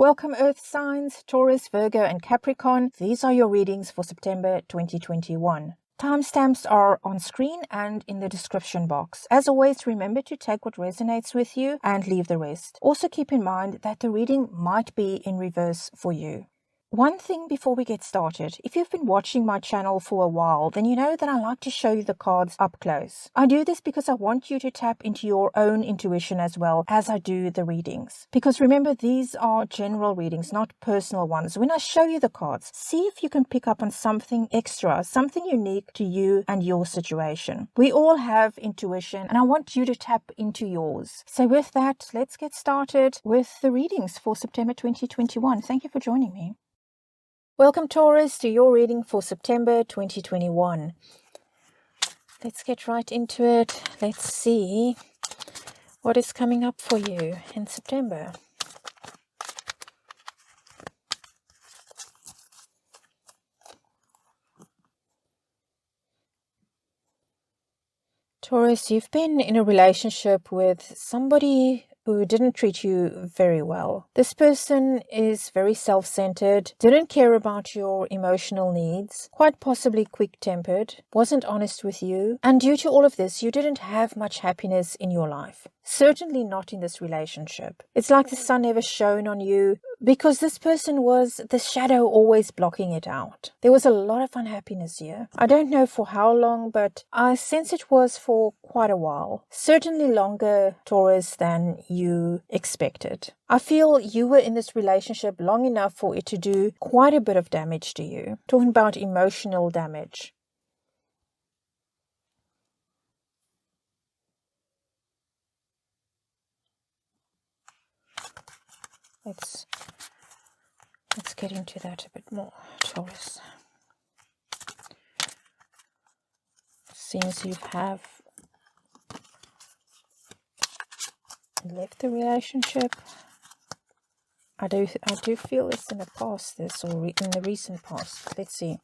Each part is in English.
Welcome Earth signs, Taurus, Virgo and Capricorn. These are your readings for September 2021. Timestamps are on screen and in the description box. As always, remember to take what resonates with you and leave the rest. Also keep in mind that the reading might be in reverse for you. One thing before we get started, if you've been watching my channel for a while, then you know that I like to show you the cards up close. I do this because I want you to tap into your own intuition as well as I do the readings. Because remember, these are general readings, not personal ones. When I show you the cards, see if you can pick up on something extra, something unique to you and your situation. We all have intuition and I want you to tap into yours. So with that, let's get started with the readings for September 2021. Thank you for joining me. Welcome Taurus to your reading for September 2021. Let's get right into it. Let's see what is coming up for you in September. Taurus, you've been in a relationship with somebody who didn't treat you very well. This person is very self-centered, didn't care about your emotional needs, quite possibly quick-tempered, wasn't honest with you, and due to all of this, you didn't have much happiness in your life. Certainly not in this relationship. It's like the sun never shone on you because this person was the shadow always blocking it out. There was a lot of unhappiness here. I don't know for how long, but I sense it was for quite a while. Certainly longer, Taurus, than you expected. I feel you were in this relationship long enough for it to do quite a bit of damage to you. Talking about emotional damage. Let's get into that a bit more, Taurus. Seems you have left the relationship. I do feel it's in the past, this, or in the recent past. Let's see.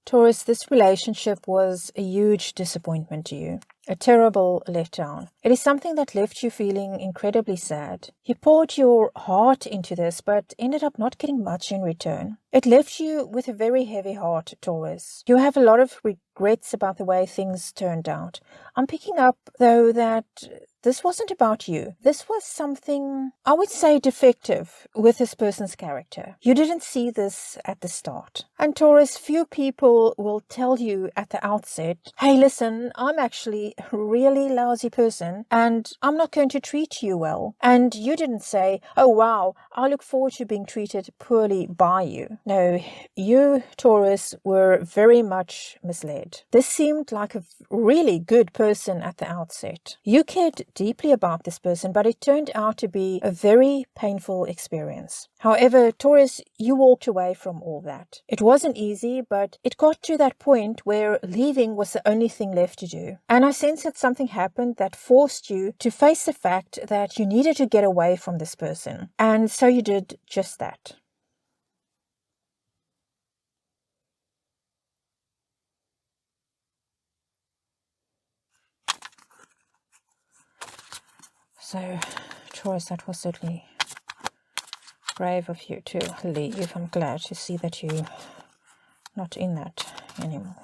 Taurus, this relationship was a huge disappointment to you. A terrible letdown. It is something that left you feeling incredibly sad. You poured your heart into this, but ended up not getting much in return. It left you with a very heavy heart, Taurus. You have a lot of regrets about the way things turned out. I'm picking up, though, that this wasn't about you. This was something, I would say, defective with this person's character. You didn't see this at the start. And Taurus, few people will tell you at the outset, hey, listen, I'm actually a really lousy person and I'm not going to treat you well. And you didn't say, oh wow, I look forward to being treated poorly by you. No, you, Taurus, were very much misled. This seemed like a really good person at the outset. You cared deeply about this person, but it turned out to be a very painful experience. However, Taurus, you walked away from all that. It wasn't easy, but it got to that point where leaving was the only thing left to do. And I sense that something happened that forced you to face the fact that you needed to get away from this person. And so you did just that. So, Taurus, that was certainly brave of you to leave. I'm glad to see that you're not in that anymore.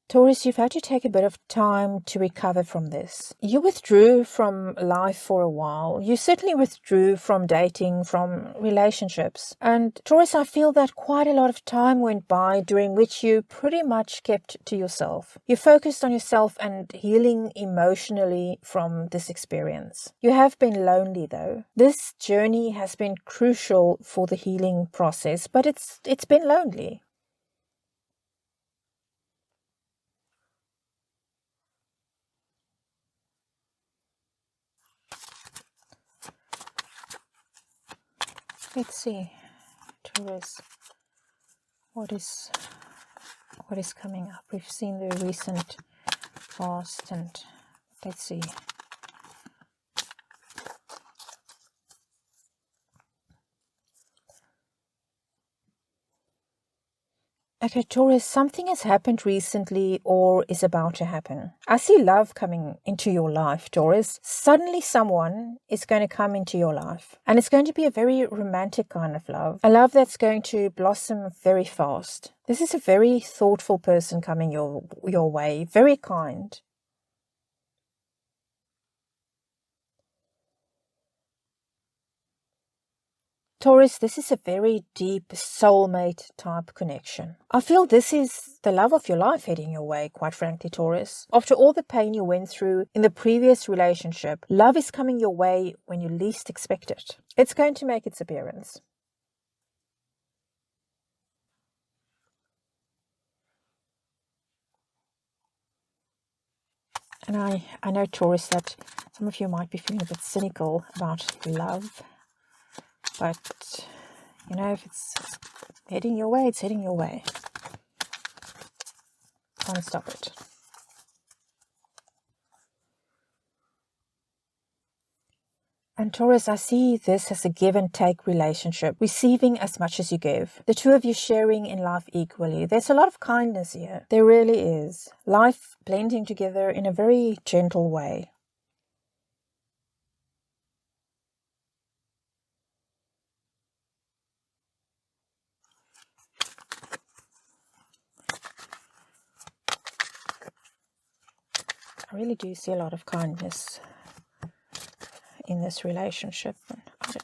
Taurus, you've had to take a bit of time to recover from this. You withdrew from life for a while. You certainly withdrew from dating, from relationships. And Taurus, I feel that quite a lot of time went by during which you pretty much kept to yourself. You focused on yourself and healing emotionally from this experience. You have been lonely though. This journey has been crucial for the healing process, but it's been lonely. Let's see, Taurus, what is coming up? We've seen the recent past, and let's see. Okay, Taurus, something has happened recently or is about to happen. I see love coming into your life, Taurus. Suddenly someone is going to come into your life. And it's going to be a very romantic kind of love. A love that's going to blossom very fast. This is a very thoughtful person coming your way. Very kind. Taurus, this is a very deep soulmate type connection. I feel this is the love of your life heading your way, quite frankly, Taurus. After all the pain you went through in the previous relationship, love is coming your way when you least expect it. It's going to make its appearance. And I know, Taurus, that some of you might be feeling a bit cynical about love. But, you know, if it's heading your way, it's heading your way. Can't stop it. And Taurus, I see this as a give and take relationship, receiving as much as you give. The two of you sharing in life equally. There's a lot of kindness here. There really is. Life blending together in a very gentle way. I really do see a lot of kindness in this relationship.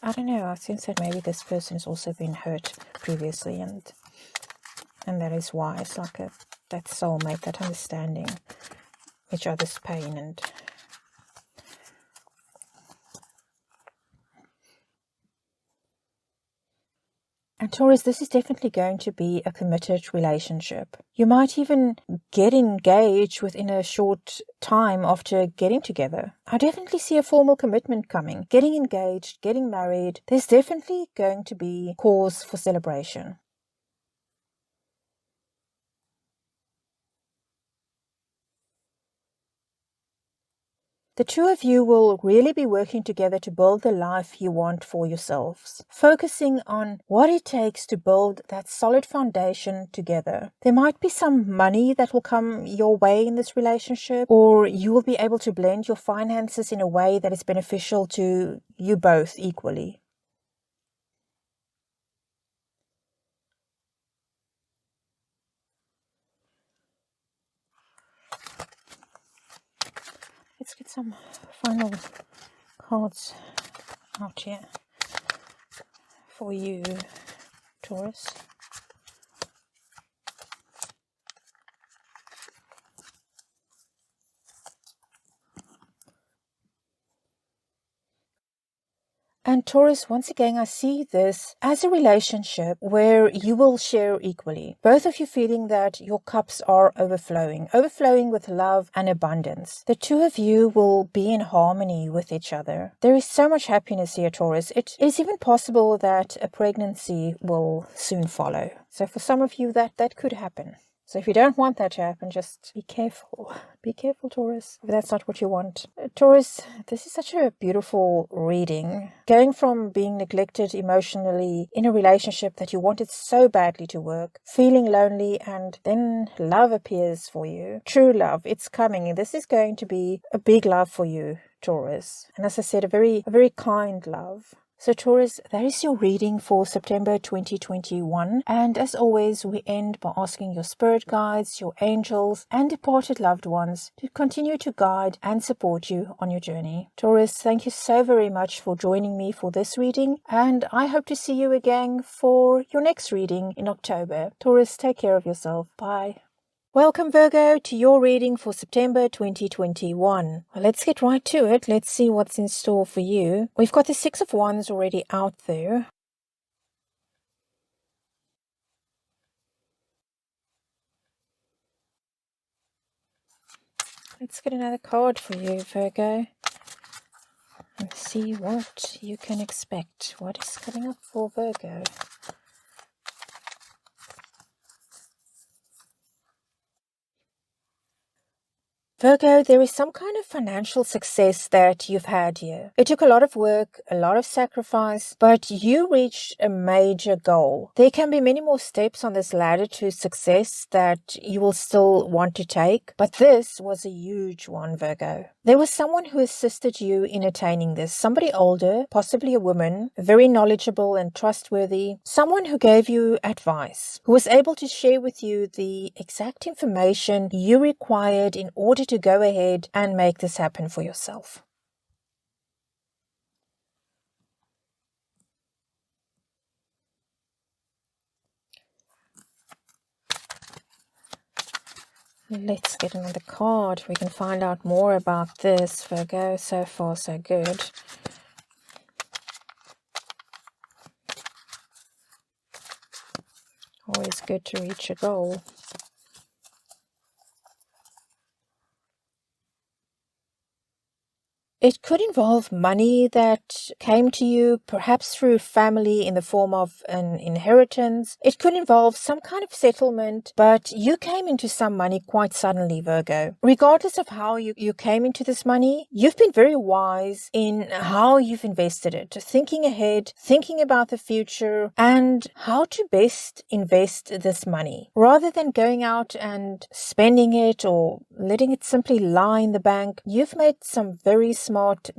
I don't know, I sense that maybe this person has also been hurt previously, and that is why it's like that soulmate, that understanding each other's pain. And Taurus, this is definitely going to be a committed relationship. You might even get engaged within a short time after getting together. I definitely see a formal commitment coming. Getting engaged, getting married. There's definitely going to be cause for celebration. The two of you will really be working together to build the life you want for yourselves, focusing on what it takes to build that solid foundation together. There might be some money that will come your way in this relationship, or you will be able to blend your finances in a way that is beneficial to you both equally. Let's get some final cards out here for you, Taurus. And Taurus, once again, I see this as a relationship where you will share equally. Both of you feeling that your cups are overflowing with love and abundance. The two of you will be in harmony with each other. There is so much happiness here, Taurus. It is even possible that a pregnancy will soon follow. So for some of you, that could happen. So if you don't want that to happen, just be careful. Be careful, Taurus, if that's not what you want. Taurus, this is such a beautiful reading. Going from being neglected emotionally in a relationship that you wanted so badly to work, feeling lonely, and then love appears for you. True love, it's coming. This is going to be a big love for you, Taurus. And as I said, a very kind love. So Taurus, that is your reading for September 2021. And as always, we end by asking your spirit guides, your angels, and departed loved ones to continue to guide and support you on your journey. Taurus, thank you so very much for joining me for this reading, and I hope to see you again for your next reading in October. Taurus, take care of yourself. Bye. Welcome, Virgo, to your reading for September 2021. Well, let's get right to it. Let's see what's in store for you. We've got the Six of Wands already out there. Let's get another card for you, Virgo, and see what you can expect. What is coming up for Virgo? Virgo, there is some kind of financial success that you've had here. It took a lot of work, a lot of sacrifice, but you reached a major goal. There can be many more steps on this ladder to success that you will still want to take, but this was a huge one, Virgo. There was someone who assisted you in attaining this. Somebody older, possibly a woman, very knowledgeable and trustworthy. Someone who gave you advice, who was able to share with you the exact information you required in order to go ahead and make this happen for yourself. Let's get another card. We can find out more about this, Virgo. So far, so good. Always good to reach a goal. It could involve money that came to you, perhaps through family in the form of an inheritance. It could involve some kind of settlement, but you came into some money quite suddenly, Virgo. Regardless of how you came into this money, you've been very wise in how you've invested it, thinking ahead, thinking about the future, and how to best invest this money. Rather than going out and spending it or letting it simply lie in the bank, you've made some very smart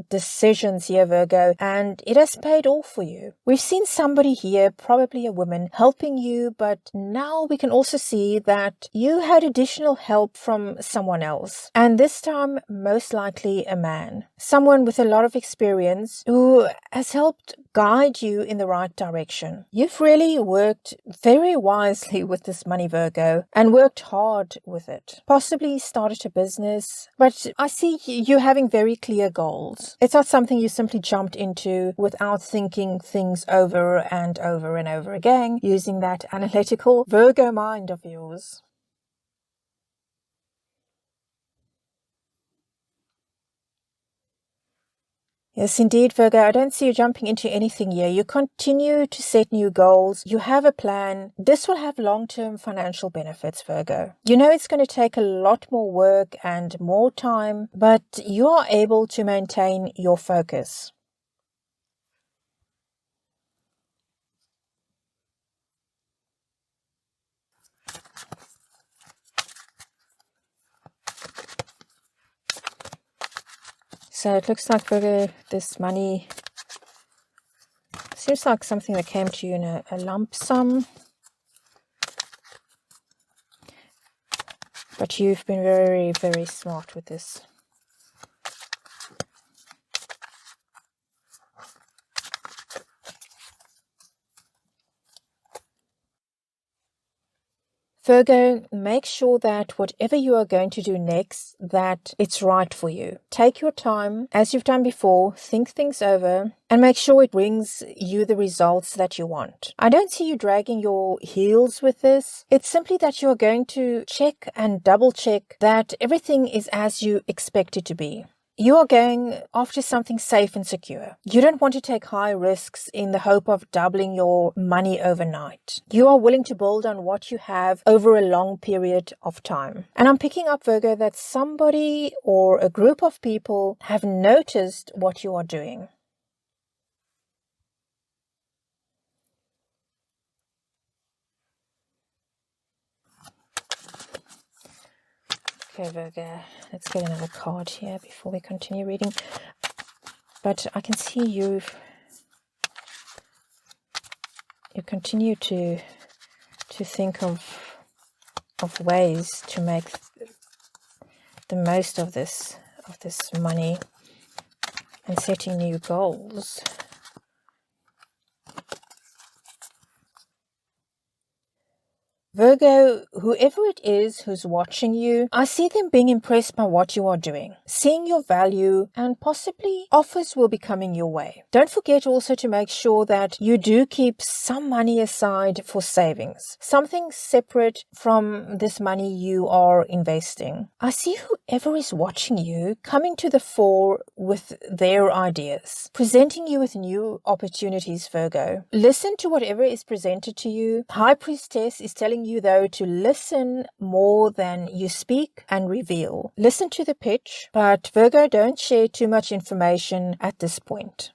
decisions here, Virgo, and it has paid off for you. We've seen somebody here, probably a woman, helping you, but now we can also see that you had additional help from someone else, and this time most likely a man, someone with a lot of experience who has helped guide you in the right direction. You've really worked very wisely with this money, Virgo, and worked hard with it. Possibly started a business, but I see you having very clear goals. It's not something you simply jumped into without thinking things over and over and over again, using that analytical Virgo mind of yours. Yes, indeed, Virgo. I don't see you jumping into anything here. You continue to set new goals. You have a plan. This will have long-term financial benefits, Virgo. You know it's going to take a lot more work and more time, but you are able to maintain your focus. So it looks like, Virgo, this money seems like something that came to you in a lump sum. But you've been very, very smart with this. Virgo, make sure that whatever you are going to do next, that it's right for you. Take your time, as you've done before, think things over, and make sure it brings you the results that you want. I don't see you dragging your heels with this. It's simply that you're going to check and double check that everything is as you expect it to be. You are going after something safe and secure. You don't want to take high risks in the hope of doubling your money overnight. You are willing to build on what you have over a long period of time. And I'm picking up, Virgo, that somebody or a group of people have noticed what you are doing. Okay, Virgo, let's get another card here before we continue reading. But I can see you continue to think of ways to make the most of this money and setting new goals. Virgo, whoever it is who's watching you, I see them being impressed by what you are doing, seeing your value, and possibly offers will be coming your way. Don't forget also to make sure that you do keep some money aside for savings, something separate from this money you are investing. I see whoever is watching you coming to the fore with their ideas, presenting you with new opportunities, Virgo. Listen to whatever is presented to you. High Priestess is telling encouraging you, though, to listen more than you speak and reveal. Listen to the pitch, but Virgo, don't share too much information at this point.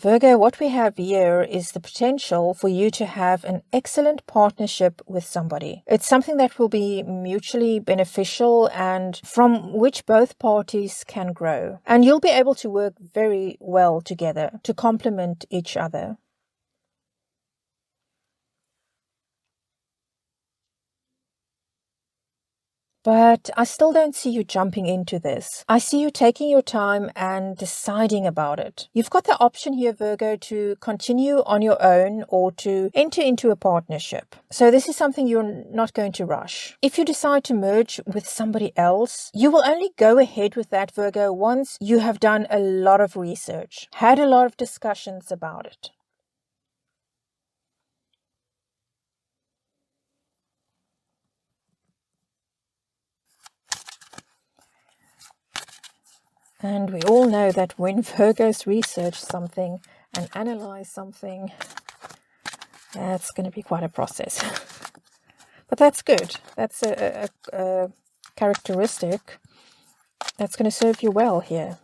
Virgo, what we have here is the potential for you to have an excellent partnership with somebody. It's something that will be mutually beneficial and from which both parties can grow. And you'll be able to work very well together to complement each other. But I still don't see you jumping into this. I see you taking your time and deciding about it. You've got the option here, Virgo, to continue on your own or to enter into a partnership. So this is something you're not going to rush. If you decide to merge with somebody else, you will only go ahead with that, Virgo, once you have done a lot of research, had a lot of discussions about it. And we all know that when Virgos research something and analyze something, that's going to be quite a process. But that's good. That's a characteristic that's going to serve you well here.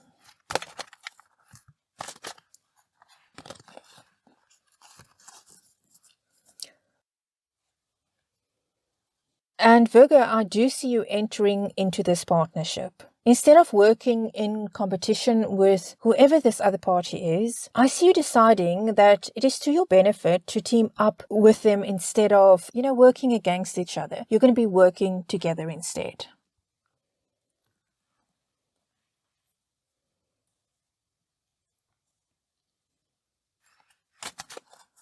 And Virgo, I do see you entering into this partnership. Instead of working in competition with whoever this other party is, I see you deciding that it is to your benefit to team up with them instead of, working against each other. You're going to be working together instead.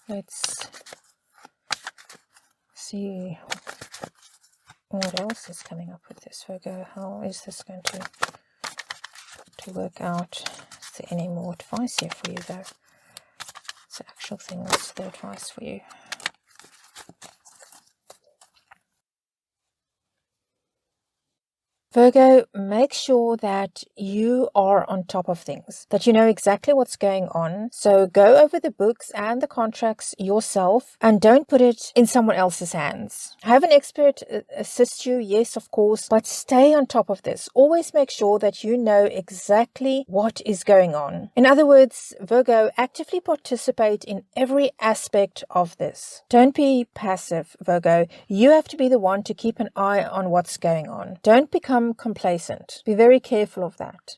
Let's see what else is coming up with this, Virgo. How is this going to work out? Is there any more advice here for you, though? It's the actual thing. What's the advice for you? Virgo, make sure that you are on top of things, that you know exactly what's going on. So go over the books and the contracts yourself and don't put it in someone else's hands. Have an expert assist you, yes, of course, but stay on top of this. Always make sure that you know exactly what is going on. In other words, Virgo, actively participate in every aspect of this. Don't be passive, Virgo. You have to be the one to keep an eye on what's going on. Don't become complacent. Be very careful of that.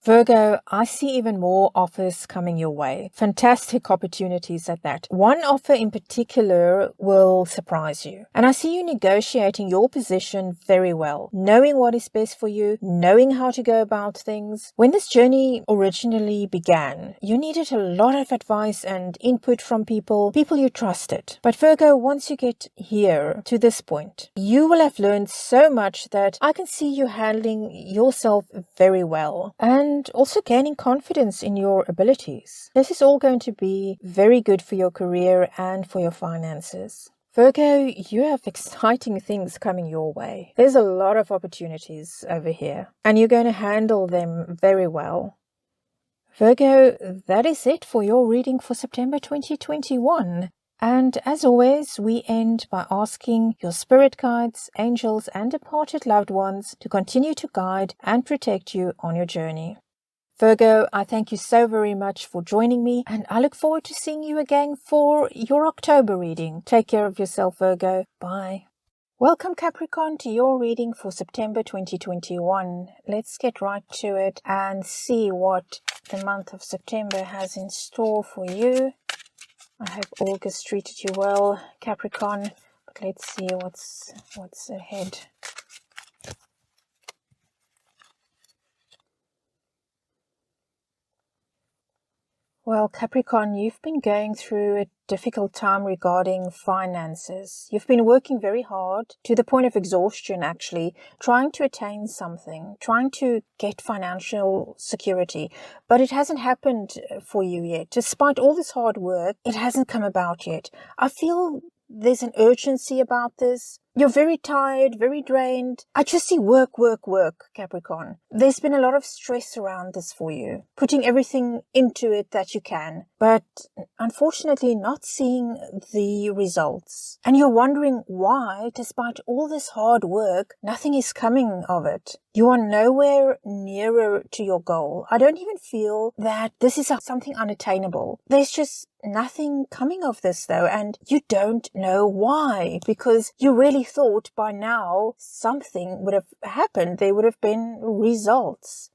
Virgo, I see even more offers coming your way. Fantastic opportunities at that. One offer in particular will surprise you. And I see you negotiating your position very well, knowing what is best for you, knowing how to go about things. When this journey originally began, you needed a lot of advice and input from people you trusted. But Virgo, once you get here to this point, you will have learned so much that I can see you handling yourself very well. And also gaining confidence in your abilities. This is all going to be very good for your career and for your finances. Virgo, you have exciting things coming your way. There's a lot of opportunities over here, and you're going to handle them very well. Virgo, that is it for your reading for September 2021. And as always, we end by asking your spirit guides, angels, and departed loved ones to continue to guide and protect you on your journey. Virgo, I thank you so very much for joining me, and I look forward to seeing you again for your October reading. Take care of yourself, Virgo. Bye. Welcome, Capricorn, to your reading for September 2021. Let's get right to it and see what the month of September has in store for you. I hope August treated you well, Capricorn, but let's see what's ahead. Well, Capricorn, you've been going through a difficult time regarding finances. You've been working very hard to the point of exhaustion, actually, trying to attain something, trying to get financial security, but it hasn't happened for you yet. Despite all this hard work, it hasn't come about yet. I feel there's an urgency about this. You're very tired, very drained. I just see work, work, work, Capricorn. There's been a lot of stress around this for you, putting everything into it that you can, but unfortunately not seeing the results. And you're wondering why, despite all this hard work, nothing is coming of it. You are nowhere nearer to your goal. I don't even feel that this is something unattainable. There's just nothing coming of this though, and you don't know why, because you really thought by now something would have happened. There would have been results.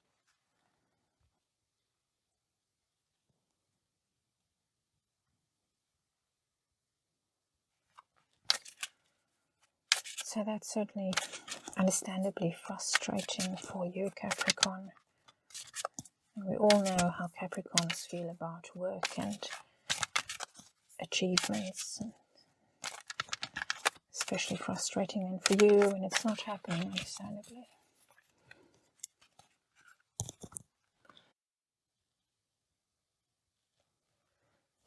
So that's certainly understandably frustrating for you, Capricorn. And we all know how Capricorns feel about work and achievements. Especially frustrating then for you when it's not happening, understandably.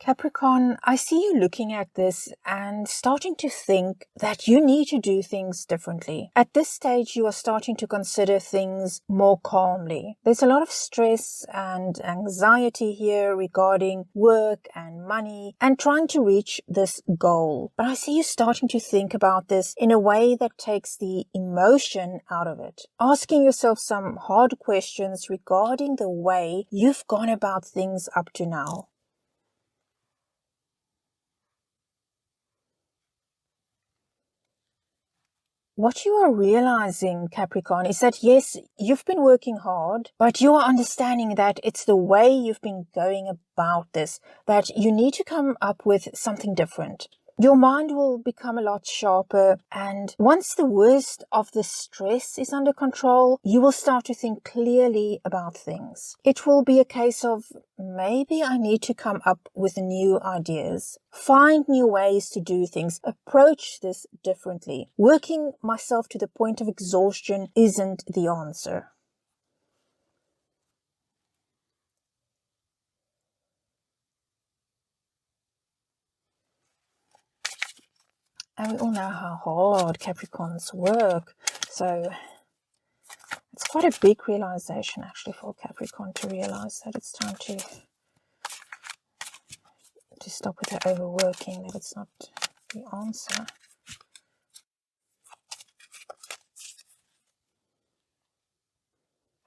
Capricorn, I see you looking at this and starting to think that you need to do things differently. At this stage, you are starting to consider things more calmly. There's a lot of stress and anxiety here regarding work and money and trying to reach this goal. But I see you starting to think about this in a way that takes the emotion out of it. Asking yourself some hard questions regarding the way you've gone about things up to now. What you are realizing, Capricorn, is that yes, you've been working hard, but you are understanding that it's the way you've been going about this, that you need to come up with something different. Your mind will become a lot sharper, and once the worst of the stress is under control, you will start to think clearly about things. It will be a case of maybe I need to come up with new ideas, find new ways to do things, approach this differently. Working myself to the point of exhaustion isn't the answer. And we all know how hard Capricorns work, so it's quite a big realization actually for Capricorn to realize that it's time to stop with the overworking, that it's not the answer.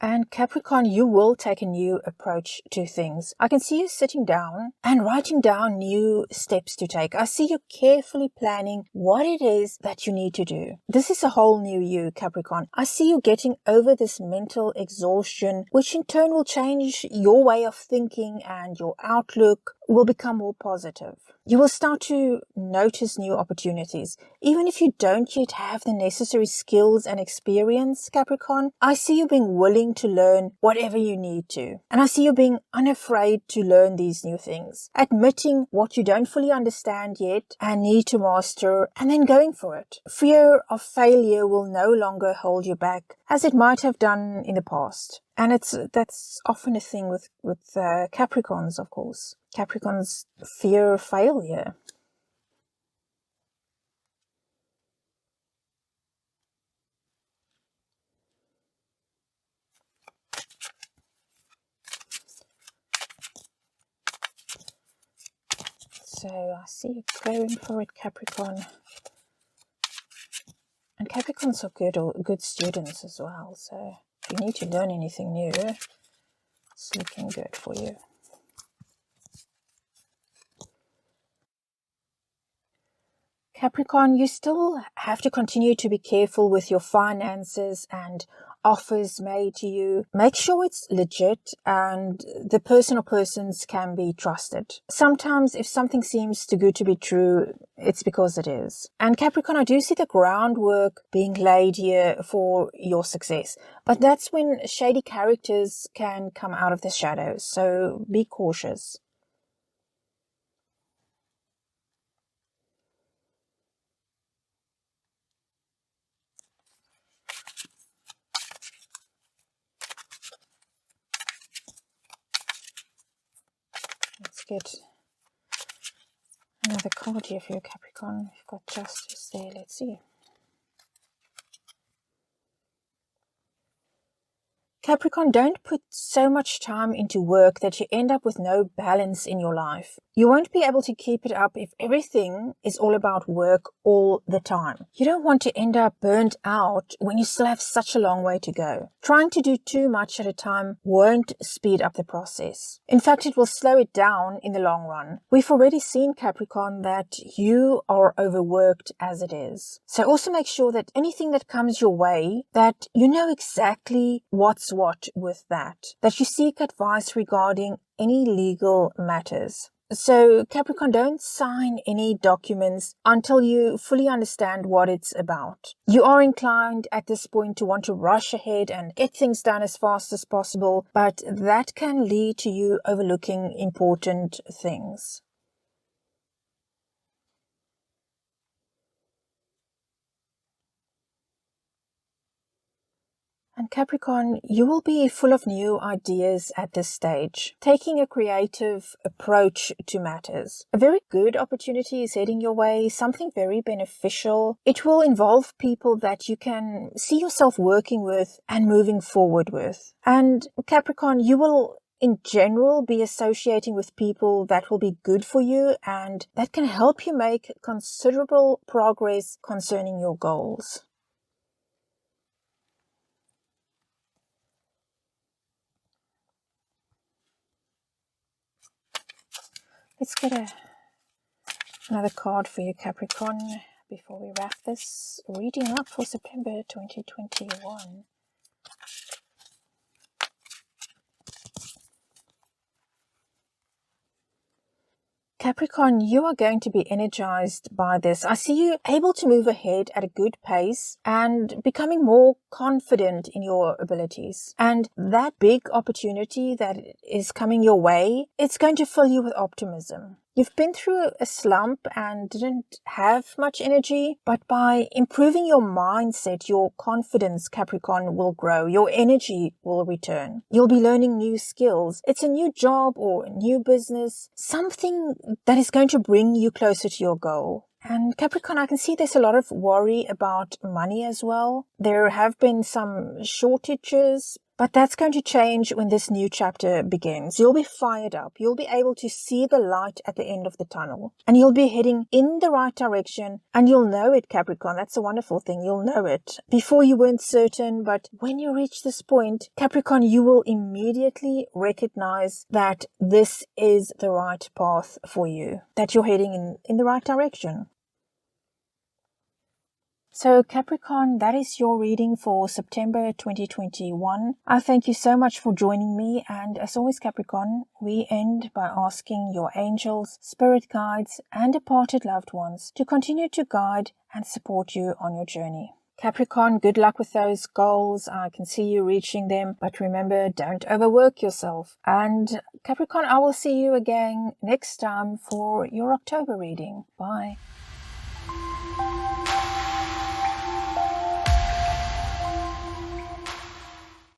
And Capricorn, you will take a new approach to things. I can see you sitting down and writing down new steps to take. I see you carefully planning what it is that you need to do. This is a whole new you, Capricorn. I see you getting over this mental exhaustion, which in turn will change your way of thinking, and your outlook will become more positive. You will start to notice new opportunities. Even if you don't yet have the necessary skills and experience, Capricorn, I see you being willing to learn whatever you need to. And I see you being unafraid to learn these new things, admitting what you don't fully understand yet and need to master, and then going for it. Fear of failure will no longer hold you back, as it might have done in the past. And that's often a thing with Capricorns, of course. Capricorns fear failure. So I see you going for it, Capricorn. And Capricorns are good students as well. So if you need to learn anything new, it's looking good for you. Capricorn, you still have to continue to be careful with your finances and offers made to you. Make sure it's legit and the person or persons can be trusted. Sometimes if something seems too good to be true, it's because it is. And Capricorn, I do see the groundwork being laid here for your success. But that's when shady characters can come out of the shadows. So be cautious. Let's get another card here for you, Capricorn. We've got justice there. Let's see. Capricorn, don't put so much time into work that you end up with no balance in your life. You won't be able to keep it up if everything is all about work all the time. You don't want to end up burnt out when you still have such a long way to go. Trying to do too much at a time won't speed up the process. In fact, it will slow it down in the long run. We've already seen, Capricorn, that you are overworked as it is. So also make sure that anything that comes your way, that you know exactly what's what with that you seek advice regarding any legal matters. So Capricorn, don't sign any documents until you fully understand what it's about. You are inclined at this point to want to rush ahead and get things done as fast as possible, but that can lead to you overlooking important things. And Capricorn, you will be full of new ideas at this stage, taking a creative approach to matters. A very good opportunity is heading your way, something very beneficial. It will involve people that you can see yourself working with and moving forward with. And Capricorn, you will in general be associating with people that will be good for you and that can help you make considerable progress concerning your goals. Let's get another card for you, Capricorn, before we wrap this reading up for September 2021. Capricorn, you are going to be energized by this. I see you able to move ahead at a good pace and becoming more confident in your abilities. And that big opportunity that is coming your way, it's going to fill you with optimism. You've been through a slump and didn't have much energy, but by improving your mindset, your confidence, Capricorn, will grow. Your energy will return. You'll be learning new skills. It's a new job or a new business, something that is going to bring you closer to your goal. And Capricorn, I can see there's a lot of worry about money as well. There have been some shortages, but that's going to change when this new chapter begins. You'll be fired up. You'll be able to see the light at the end of the tunnel. And you'll be heading in the right direction. And you'll know it, Capricorn. That's a wonderful thing. You'll know it. Before you weren't certain, but when you reach this point, Capricorn, you will immediately recognize that this is the right path for you, that you're heading in the right direction. So Capricorn, that is your reading for September 2021. I thank you so much for joining me. And as always, Capricorn, we end by asking your angels, spirit guides, and departed loved ones to continue to guide and support you on your journey. Capricorn, good luck with those goals. I can see you reaching them, but remember, don't overwork yourself. And Capricorn, I will see you again next time for your October reading. Bye.